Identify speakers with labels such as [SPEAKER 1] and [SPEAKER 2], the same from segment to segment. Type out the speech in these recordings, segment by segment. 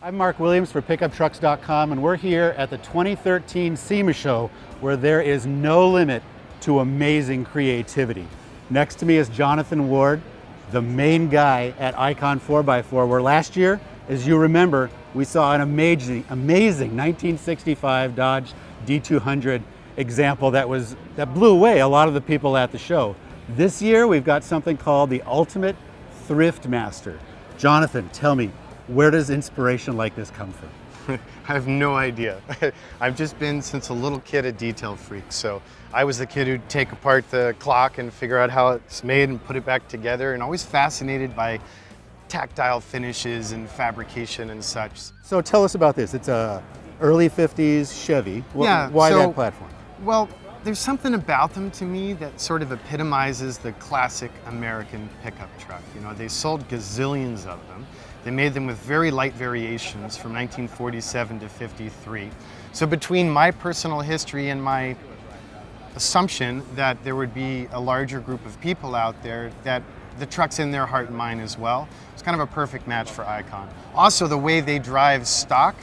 [SPEAKER 1] I'm Mark Williams for PickupTrucks.com, and we're here at the 2013 SEMA show where there is no limit to amazing creativity. Next to me is Jonathan Ward, the main guy at ICON 4x4, where last year, as you remember, we saw an amazing 1965 Dodge D200 example that blew away a lot of the people at the show. This year, we've got something called the Ultimate Thriftmaster. Jonathan, tell me, where does inspiration like this come from?
[SPEAKER 2] I have no idea. I've just been, since a little kid, a detail freak. So I was the kid who'd take apart the clock and figure out how it's made and put it back together, and always fascinated by tactile finishes and fabrication and such.
[SPEAKER 1] So tell us about this. It's a early 50s Chevy. Why that platform?
[SPEAKER 2] Well, there's something about them to me that sort of epitomizes the classic American pickup truck. You know, they sold gazillions of them. They made them with very light variations from 1947 to 53. So between my personal history and my assumption that there would be a larger group of people out there that the truck's in their heart and mind as well, it's kind of a perfect match for ICON. Also, the way they drive stock,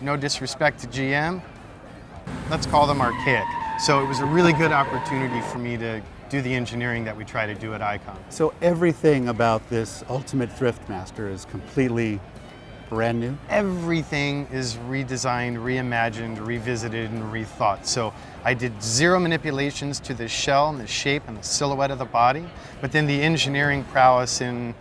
[SPEAKER 2] no disrespect to GM, let's call them archaic. So it was a really good opportunity for me to do the engineering that we try to do at ICON.
[SPEAKER 1] So everything about this Ultimate Thriftmaster is completely brand new?
[SPEAKER 2] Everything is redesigned, reimagined, revisited, and rethought. So I did zero manipulations to the shell and the shape and the silhouette of the body, but then the engineering prowess in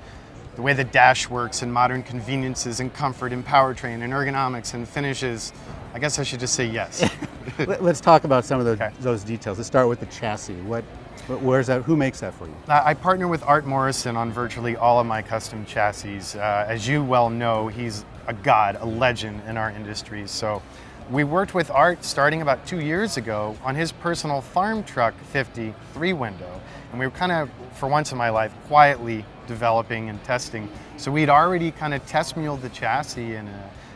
[SPEAKER 2] the way the dash works and modern conveniences and comfort and powertrain and ergonomics and finishes, I guess I should just say yes.
[SPEAKER 1] Let's talk about some of those details. Let's start with the chassis. Where's that? Who makes that for you?
[SPEAKER 2] I partner with Art Morrison on virtually all of my custom chassis. As you well know, he's a god, a legend in our industry. So we worked with Art starting about 2 years ago on his personal farm truck 50 3-window. And we were kind of, for once in my life, quietly developing and testing. So we'd already kind of test muled the chassis and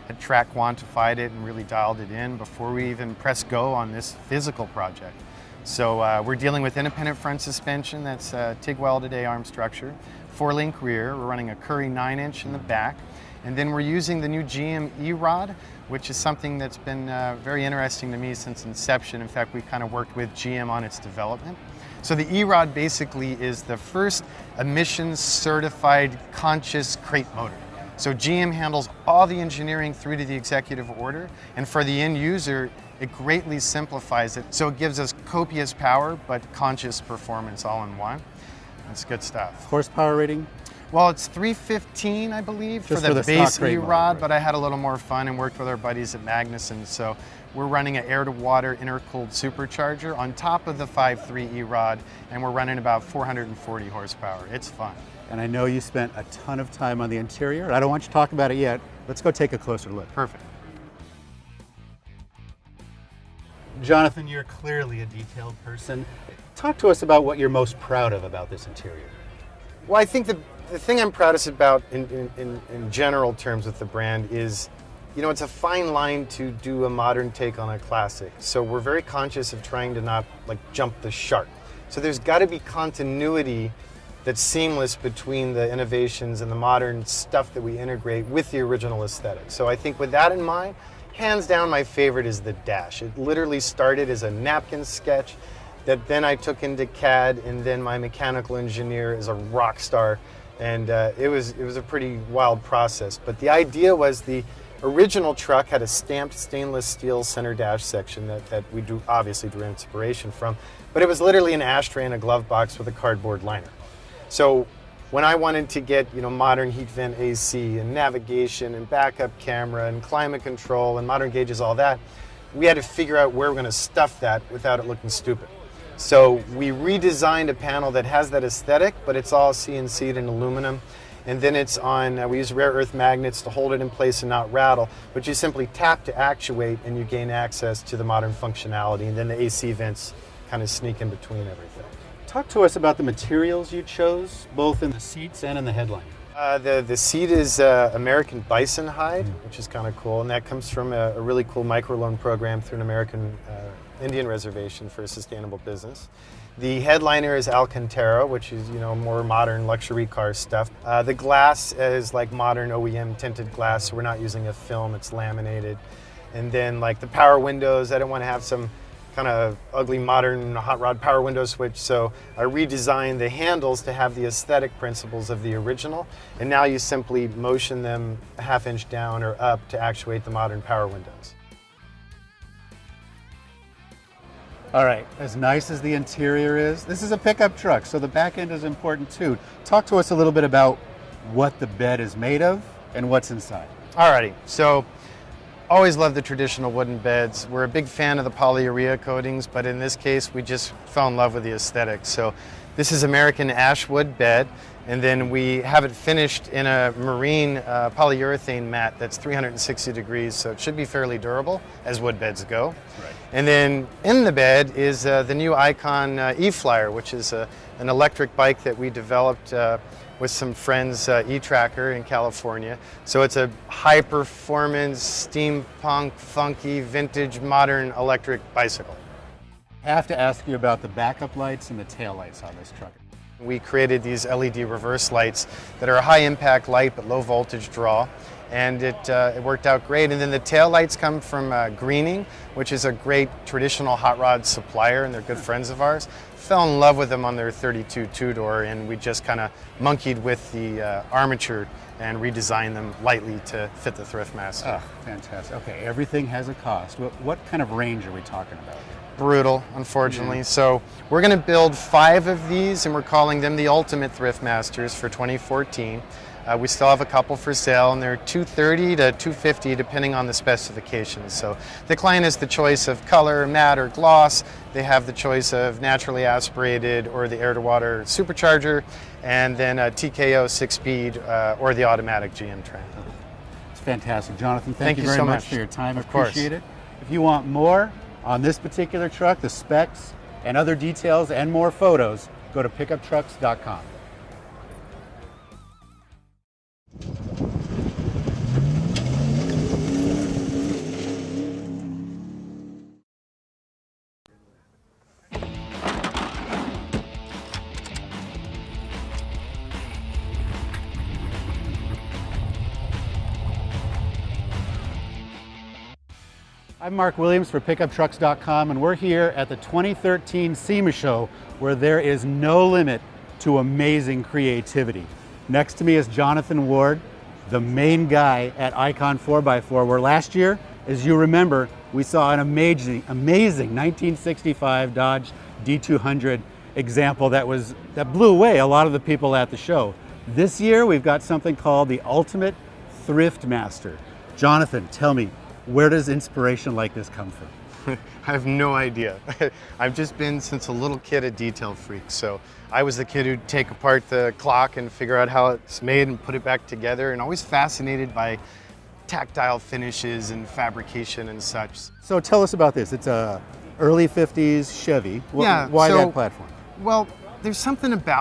[SPEAKER 2] had track quantified it and really dialed it in before we even pressed go on this physical project. So we're dealing with independent front suspension, that's TIG welded A-arm structure, 4-link rear, we're running a Curry 9-inch in the back, and then we're using the new GM E-Rod, which is something that's been very interesting to me since inception. In fact, we kind of worked with GM on its development. So the E-Rod basically is the first emissions certified conscious crate motor. So GM handles all the engineering through to the executive order, and for the end user, it greatly simplifies it. So it gives us copious power, but conscious performance all in one. It's good stuff.
[SPEAKER 1] Horsepower rating?
[SPEAKER 2] Well, it's 315, I believe, for the base E-Rod, but I had a little more fun and worked with our buddies at Magnuson. So we're running an air-to-water intercooled supercharger on top of the 5.3 E-Rod, and we're running about 440 horsepower. It's fun.
[SPEAKER 1] And I know you spent a ton of time on the interior. I don't want you to talk about it yet. Let's go take a closer look.
[SPEAKER 2] Perfect.
[SPEAKER 1] Jonathan, you're clearly a detailed person. Talk to us about what you're most proud of about this interior.
[SPEAKER 2] Well, I think the thing I'm proudest about in general terms with the brand is, you know, it's a fine line to do a modern take on a classic. So we're very conscious of trying to not jump the shark. So there's got to be continuity that's seamless between the innovations and the modern stuff that we integrate with the original aesthetic. So I think with that in mind, hands down my favorite is the dash. It literally started as a napkin sketch that then I took into CAD, and then my mechanical engineer is a rock star, and it was a pretty wild process. But the idea was the original truck had a stamped stainless steel center dash section that we obviously drew inspiration from, but it was literally an ashtray in a glove box with a cardboard liner. So when I wanted to get, you know, modern heat vent AC and navigation and backup camera and climate control and modern gauges, all that, we had to figure out where we're going to stuff that without it looking stupid. So we redesigned a panel that has that aesthetic, but it's all CNC'd in aluminum. And then it's on, we use rare earth magnets to hold it in place and not rattle, but you simply tap to actuate and you gain access to the modern functionality, and then the AC vents kind of sneak in between everything.
[SPEAKER 1] Talk to us about the materials you chose, both in the seats and in the headline.
[SPEAKER 2] The seat is American bison hide, which is kind of cool, and that comes from a really cool microloan program through an American Indian reservation for a sustainable business. The headliner is Alcantara, which is, more modern luxury car stuff. The glass is like modern OEM tinted glass, so we're not using a film, it's laminated. And then like the power windows, I don't want to have some kind of ugly modern hot rod power window switch, so I redesigned the handles to have the aesthetic principles of the original, and now you simply motion them a half inch down or up to actuate the modern power windows.
[SPEAKER 1] All right, as nice as the interior is, this is a pickup truck, so the back end is important too. Talk to us a little bit about what the bed is made of and what's inside.
[SPEAKER 2] Alrighty, so always love the traditional wooden beds. We're a big fan of the polyurea coatings, but in this case, we just fell in love with the aesthetic. So this is American ash wood bed, and then we have it finished in a marine polyurethane mat that's 360 degrees, so it should be fairly durable as wood beds go.
[SPEAKER 1] Right.
[SPEAKER 2] And then in the bed is the new ICON E-Flyer, which is an electric bike that we developed with some friends, E-Tracker in California. So it's a high performance, steampunk, funky, vintage, modern electric bicycle.
[SPEAKER 1] I have to ask you about the backup lights and the tail lights on this truck.
[SPEAKER 2] We created these LED reverse lights that are a high impact light but low voltage draw, and it worked out great. And then the tail lights come from Greening, which is a great traditional hot rod supplier, and they're good friends of ours. Fell in love with them on their 32 two-door, and we just kind of monkeyed with the armature and redesigned them lightly to fit the Thriftmaster.
[SPEAKER 1] Oh, fantastic. Okay, everything has a cost. What kind of range are we talking about here?
[SPEAKER 2] Brutal, unfortunately. So we're going to build 5 of these, and we're calling them the Ultimate Thriftmasters for 2014. We still have a couple for sale, and they're $230 to $250 depending on the specifications. So the client has the choice of color, matte, or gloss. They have the choice of naturally aspirated or the air-to-water supercharger, and then a TKO 6-speed or the automatic GM trend.
[SPEAKER 1] It's fantastic. Jonathan, thank you very
[SPEAKER 2] so
[SPEAKER 1] much for your time.
[SPEAKER 2] Of course.
[SPEAKER 1] Appreciate it. If you want more on this particular truck, the specs and other details and more photos, go to pickuptrucks.com. I'm Mark Williams for pickuptrucks.com, and we're here at the 2013 SEMA show, where there is no limit to amazing creativity. Next to me is Jonathan Ward, the main guy at ICON 4x4, where last year, as you remember, we saw an amazing 1965 Dodge D200 example that blew away a lot of the people at the show. This year, we've got something called the Ultimate Thriftmaster. Jonathan, tell me, where does inspiration like this come from?
[SPEAKER 2] I have no idea. I've just been, since a little kid, a detail freak. So I was the kid who'd take apart the clock and figure out how it's made and put it back together, and always fascinated by tactile finishes and fabrication and such.
[SPEAKER 1] So tell us about this. It's a early 50s Chevy.
[SPEAKER 2] Yeah,
[SPEAKER 1] Why
[SPEAKER 2] so,
[SPEAKER 1] that platform?
[SPEAKER 2] Well, there's something about